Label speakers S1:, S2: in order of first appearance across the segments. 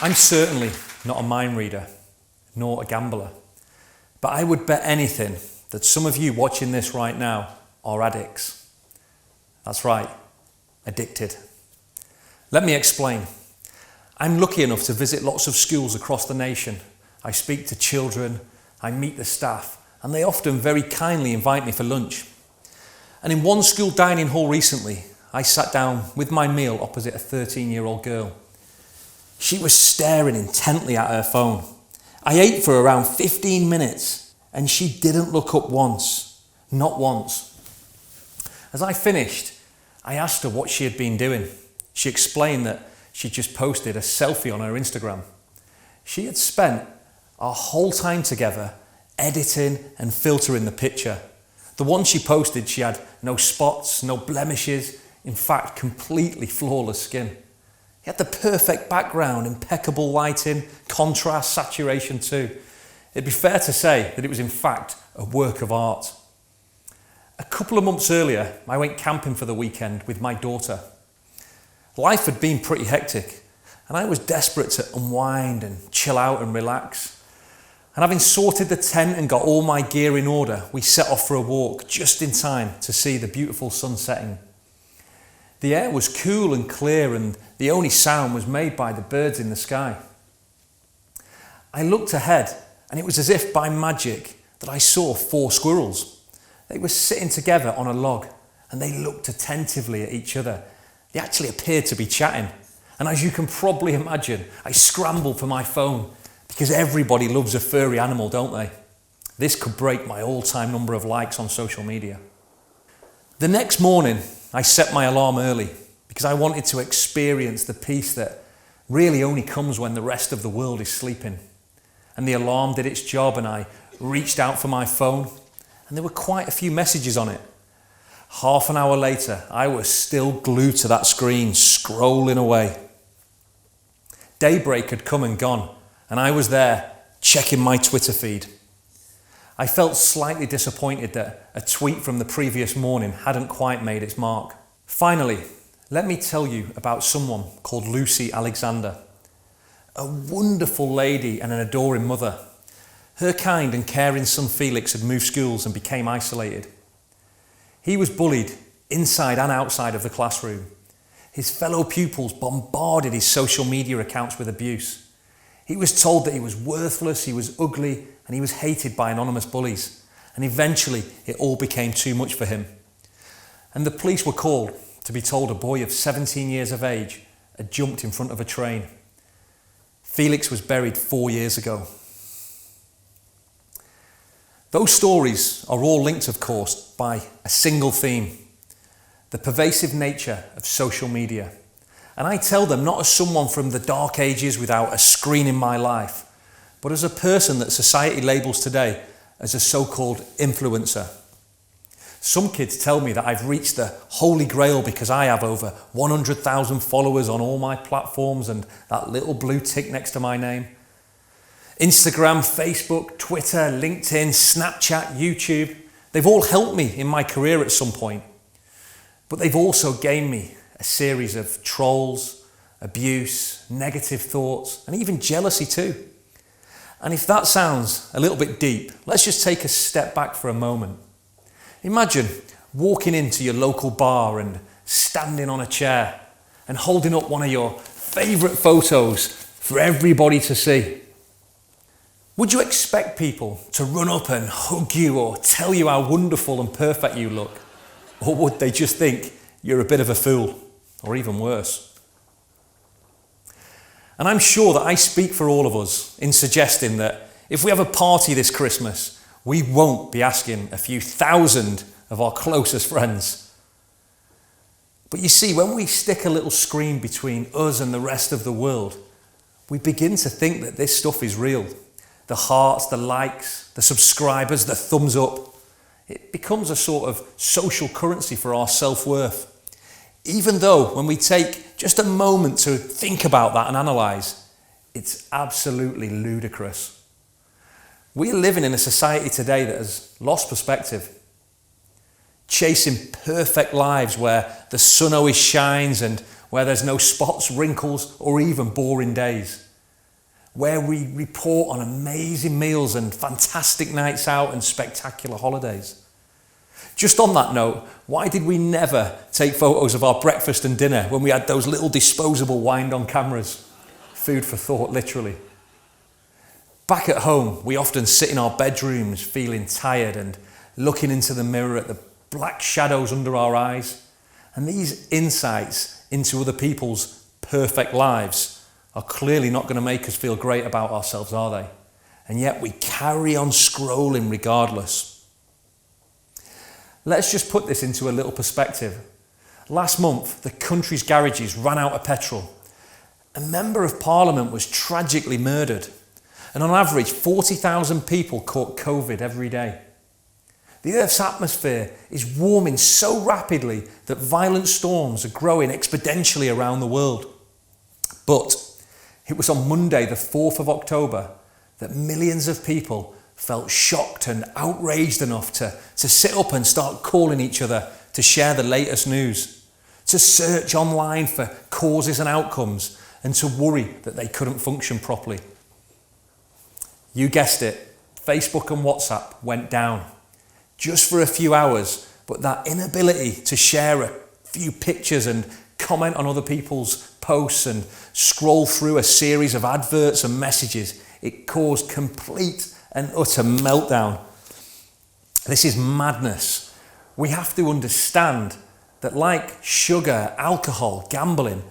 S1: I'm certainly not a mind reader, nor a gambler, but I would bet anything that some of you watching this right now are addicts. That's right, addicted. Let me explain. I'm lucky enough to visit lots of schools across the nation. I speak to children, I meet the staff, and they often very kindly invite me for lunch. And in one school dining hall recently, I sat down with my meal opposite a 13-year-old girl. She was staring intently at her phone. I ate for around 15 minutes and she didn't look up once, not once. As I finished, I asked her what she had been doing. She explained that she just posted a selfie on her Instagram. She had spent our whole time together editing and filtering the picture. The one she posted, she had no spots, no blemishes, in fact, completely flawless skin. He had the perfect background, impeccable lighting, contrast, saturation too. It'd be fair to say that it was in fact a work of art. A couple of months earlier, I went camping for the weekend with my daughter. Life had been pretty hectic and I was desperate to unwind and chill out and relax. And having sorted the tent and got all my gear in order, we set off for a walk just in time to see the beautiful sun setting. The air was cool and clear and the only sound was made by the birds in the sky. I looked ahead and it was as if by magic that I saw 4 squirrels. They were sitting together on a log and they looked attentively at each other. They actually appeared to be chatting. And as you can probably imagine, I scrambled for my phone because everybody loves a furry animal, don't they? This could break my all-time number of likes on social media. The next morning, I set my alarm early because I wanted to experience the peace that really only comes when the rest of the world is sleeping. And the alarm did its job and I reached out for my phone and there were quite a few messages on it. Half an hour later, I was still glued to that screen, scrolling away. Daybreak had come and gone and I was there checking my Twitter feed. I felt slightly disappointed that a tweet from the previous morning hadn't quite made its mark. Finally, let me tell you about someone called Lucy Alexander. A wonderful lady and an adoring mother. Her kind and caring son Felix had moved schools and became isolated. He was bullied inside and outside of the classroom. His fellow pupils bombarded his social media accounts with abuse. He was told that he was worthless, he was ugly, and he was hated by anonymous bullies. And eventually, it all became too much for him. And the police were called to be told a boy of 17 years of age had jumped in front of a train. Felix was buried 4 years ago. Those stories are all linked, of course, by a single theme: the pervasive nature of social media. And I tell them not as someone from the dark ages without a screen in my life, but as a person that society labels today as a so-called influencer. Some kids tell me that I've reached the holy grail because I have over 100,000 followers on all my platforms and that little blue tick next to my name. Instagram, Facebook, Twitter, LinkedIn, Snapchat, YouTube, they've all helped me in my career at some point. But they've also gained me a series of trolls, abuse, negative thoughts, and even jealousy too. And if that sounds a little bit deep, let's just take a step back for a moment. Imagine walking into your local bar and standing on a chair and holding up one of your favourite photos for everybody to see. Would you expect people to run up and hug you or tell you how wonderful and perfect you look? Or would they just think you're a bit of a fool, or even worse? And I'm sure that I speak for all of us in suggesting that if we have a party this Christmas, we won't be asking a few thousand of our closest friends. But you see, when we stick a little screen between us and the rest of the world, we begin to think that this stuff is real. The hearts, the likes, the subscribers, the thumbs up. It becomes a sort of social currency for our self-worth. Even though when we take just a moment to think about that and analyse, it's absolutely ludicrous. We're living in a society today that has lost perspective, chasing perfect lives where the sun always shines and where there's no spots, wrinkles, or even boring days. where we report on amazing meals and fantastic nights out and spectacular holidays. Just on that note, why did we never take photos of our breakfast and dinner when we had those little disposable wind-on cameras? Food for thought, literally. Back at home, we often sit in our bedrooms feeling tired and looking into the mirror at the black shadows under our eyes. And these insights into other people's perfect lives are clearly not going to make us feel great about ourselves, are they? And yet we carry on scrolling regardless. Let's just put this into a little perspective. Last month, the country's garages ran out of petrol. A member of Parliament was tragically murdered. And on average, 40,000 people caught COVID every day. The Earth's atmosphere is warming so rapidly that violent storms are growing exponentially around the world. But it was on Monday, the 4th of October, that millions of people felt shocked and outraged enough to sit up and start calling each other to share the latest news, to search online for causes and outcomes, and to worry that they couldn't function properly. You guessed it, Facebook and WhatsApp went down. Just for a few hours, but that inability to share a few pictures and comment on other people's posts and scroll through a series of adverts and messages, it caused complete and utter meltdown. This is madness. We have to understand that, like sugar, alcohol, gambling,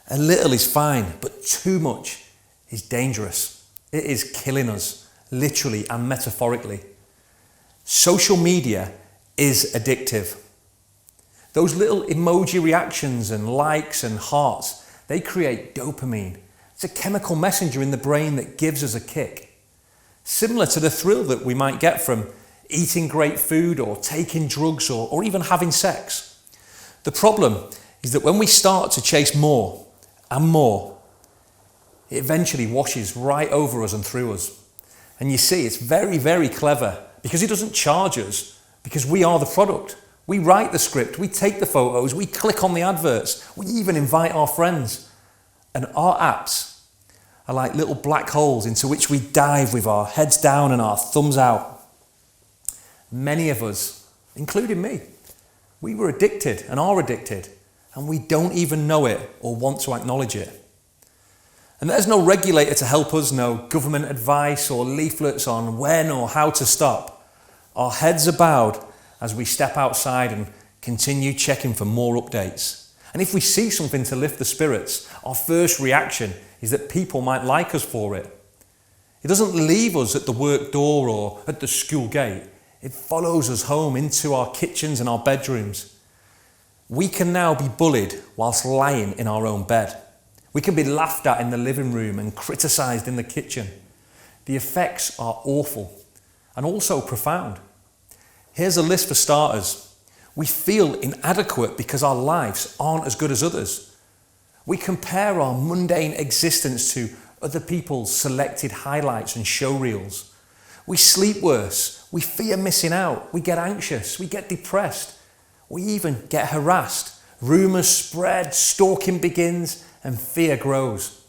S1: a little is fine, but too much is dangerous. It is killing us, literally and metaphorically. Social media is addictive. Those little emoji reactions and likes and hearts, they create dopamine. It's a chemical messenger in the brain that gives us a kick. Similar to the thrill that we might get from eating great food or taking drugs or even having sex. The problem is that when we start to chase more and more, it eventually washes right over us and through us. And you see, it's very, very clever because it doesn't charge us, because we are the product. We write the script, we take the photos, we click on the adverts, we even invite our friends. And our apps are like little black holes into which we dive with our heads down and our thumbs out. Many of us, including me, we were addicted and are addicted, and we don't even know it or want to acknowledge it. And there's no regulator to help us, no government advice or leaflets on when or how to stop. Our heads are bowed as we step outside and continue checking for more updates. And if we see something to lift the spirits, our first reaction is that people might like us for it. It doesn't leave us at the work door or at the school gate. It follows us home into our kitchens and our bedrooms. We can now be bullied whilst lying in our own bed. We can be laughed at in the living room and criticised in the kitchen. The effects are awful and also profound. Here's a list for starters. We feel inadequate because our lives aren't as good as others. We compare our mundane existence to other people's selected highlights and show reels. We sleep worse. We fear missing out. We get anxious. We get depressed. We even get harassed. Rumours spread, stalking begins, and fear grows.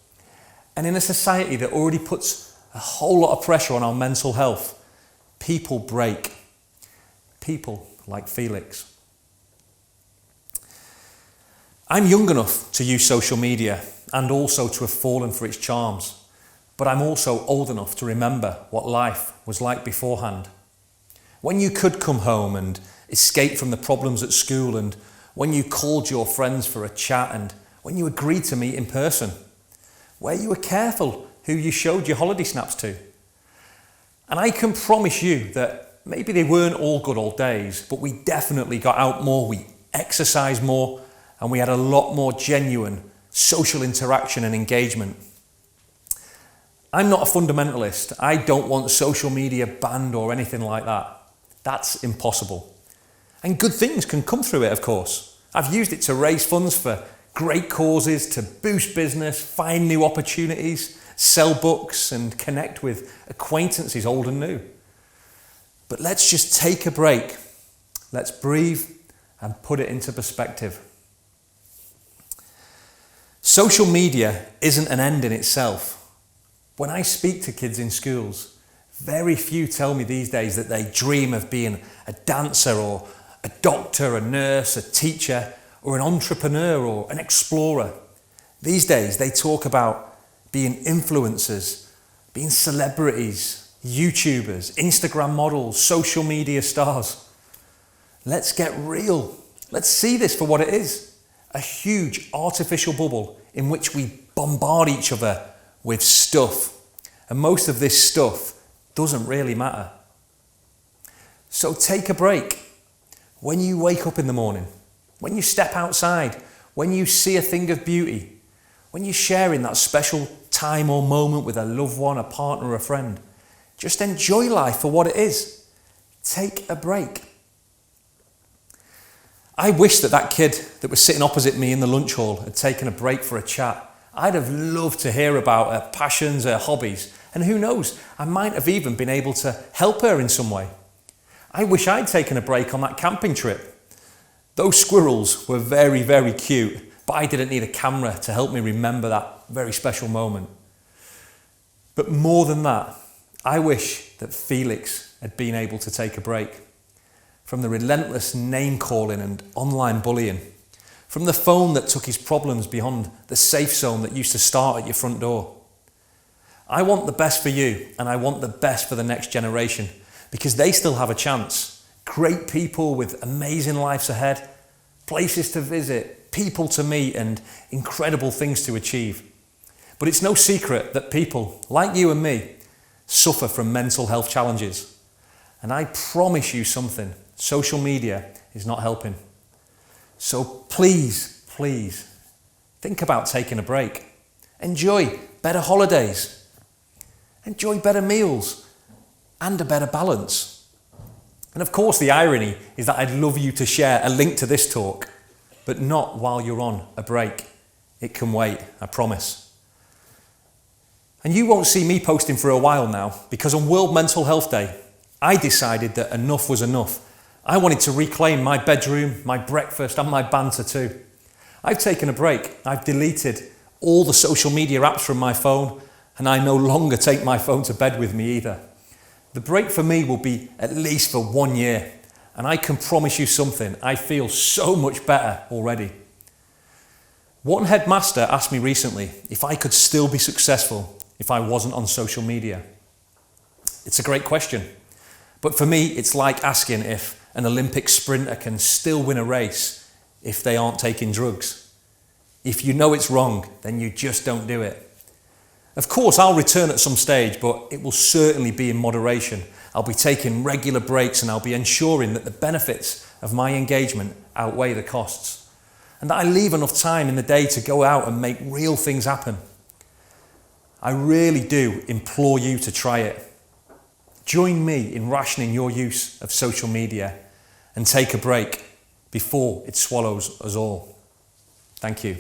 S1: And in a society that already puts a whole lot of pressure on our mental health, people break. People like Felix. I'm young enough to use social media and also to have fallen for its charms, but I'm also old enough to remember what life was like beforehand. When you could come home and escape from the problems at school, and when you called your friends for a chat, and when you agreed to meet in person, where you were careful who you showed your holiday snaps to. And I can promise you that maybe they weren't all good old days, but we definitely got out more, we exercised more, and we had a lot more genuine social interaction and engagement. I'm not a fundamentalist. I don't want social media banned or anything like that. That's impossible. And good things can come through it, of course. I've used it to raise funds for great causes, to boost business, find new opportunities, sell books, and connect with acquaintances old and new. But let's just take a break. Let's breathe and put it into perspective. Social media isn't an end in itself, When I speak to kids in schools, very few tell me these days that they dream of being a dancer or a doctor, a nurse, a teacher, or an entrepreneur or an explorer. These days they talk about being influencers, being celebrities, YouTubers, Instagram models, social media stars. Let's get real. Let's see this for what it is. A huge artificial bubble in which we bombard each other with stuff. And most of this stuff doesn't really matter. So take a break. When you wake up in the morning, when you step outside, when you see a thing of beauty, when you're sharing that special time or moment with a loved one, a partner, or a friend, just enjoy life for what it is. Take a break. I wish that kid that was sitting opposite me in the lunch hall had taken a break for a chat. I'd have loved to hear about her passions, her hobbies, and who knows, I might have even been able to help her in some way. I wish I'd taken a break on that camping trip. Those squirrels were very, very cute, but I didn't need a camera to help me remember that very special moment. But more than that, I wish that Felix had been able to take a break from the relentless name calling and online bullying, from the phone that took his problems beyond the safe zone that used to start at your front door. I want the best for you, and I want the best for the next generation, because they still have a chance. Great people with amazing lives ahead, places to visit, people to meet, and incredible things to achieve. But it's no secret that people, like you and me, suffer from mental health challenges. And I promise you something, social media is not helping. So please, please, think about taking a break. Enjoy better holidays. Enjoy better meals and a better balance. And of course, the irony is that I'd love you to share a link to this talk, but not while you're on a break. It can wait, I promise. And you won't see me posting for a while now, because on World Mental Health Day, I decided that enough was enough. I wanted to reclaim my bedroom, my breakfast, and my banter too. I've taken a break. I've deleted all the social media apps from my phone, and I no longer take my phone to bed with me either. The break for me will be at least for 1 year, and I can promise you something, I feel so much better already. One headmaster asked me recently if I could still be successful if I wasn't on social media. It's a great question, but for me it's like asking if an Olympic sprinter can still win a race if they aren't taking drugs. If you know it's wrong, then you just don't do it. Of course, I'll return at some stage, but it will certainly be in moderation. I'll be taking regular breaks, and I'll be ensuring that the benefits of my engagement outweigh the costs, and that I leave enough time in the day to go out and make real things happen. I really do implore you to try it. Join me in rationing your use of social media and take a break before it swallows us all. Thank you.